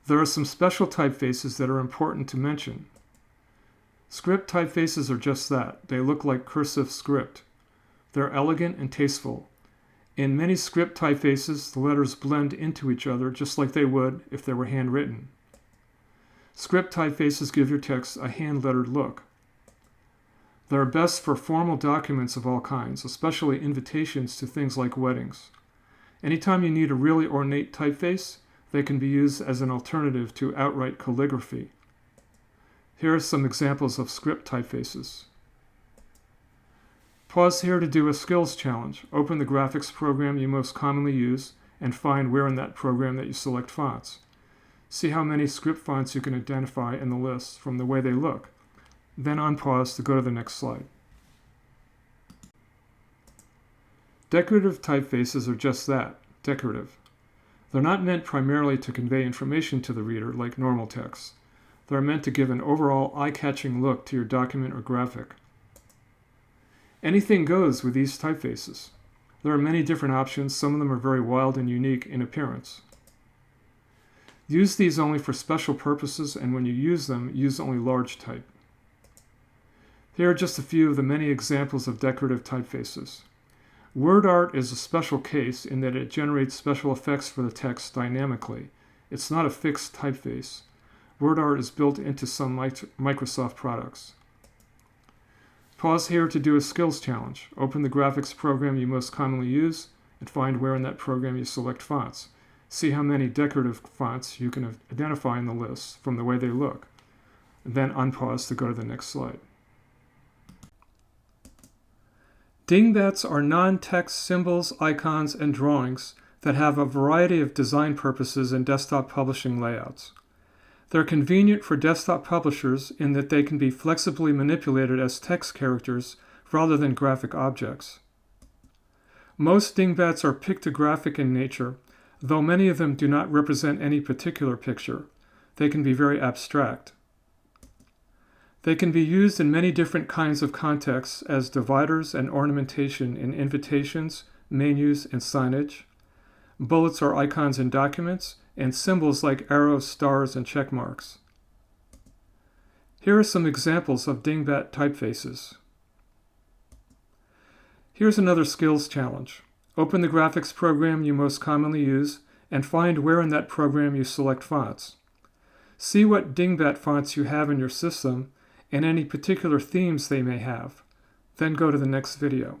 There are some special typefaces that are important to mention. Script typefaces are just that. They look like cursive script. They're elegant and tasteful. In many script typefaces, the letters blend into each other just like they would if they were handwritten. Script typefaces give your text a hand-lettered look. They are best for formal documents of all kinds, especially invitations to things like weddings. Anytime you need a really ornate typeface, they can be used as an alternative to outright calligraphy. Here are some examples of script typefaces. Pause here to do a skills challenge. Open the graphics program you most commonly use and find where in that program that you select fonts. See how many script fonts you can identify in the list from the way they look. Then unpause to go to the next slide. Decorative typefaces are just that, decorative. They're not meant primarily to convey information to the reader like normal text. They're meant to give an overall eye-catching look to your document or graphic. Anything goes with these typefaces. There are many different options. Some of them are very wild and unique in appearance. Use these only for special purposes, and when you use them, use only large type. Here are just a few of the many examples of decorative typefaces. Word art is a special case in that it generates special effects for the text dynamically. It's not a fixed typeface. Word art is built into some Microsoft products. Pause here to do a skills challenge. Open the graphics program you most commonly use and find where in that program you select fonts. See how many decorative fonts you can identify in the list from the way they look. Then unpause to go to the next slide. Dingbats are non-text symbols, icons, and drawings that have a variety of design purposes in desktop publishing layouts. They're convenient for desktop publishers in that they can be flexibly manipulated as text characters rather than graphic objects. Most dingbats are pictographic in nature, though many of them do not represent any particular picture. They can be very abstract. They can be used in many different kinds of contexts as dividers and ornamentation in invitations, menus, and signage. Bullets are icons in documents, and symbols like arrows, stars, and check marks. Here are some examples of dingbat typefaces. Here's another skills challenge. Open the graphics program you most commonly use and find where in that program you select fonts. See what dingbat fonts you have in your system and any particular themes they may have. Then go to the next video.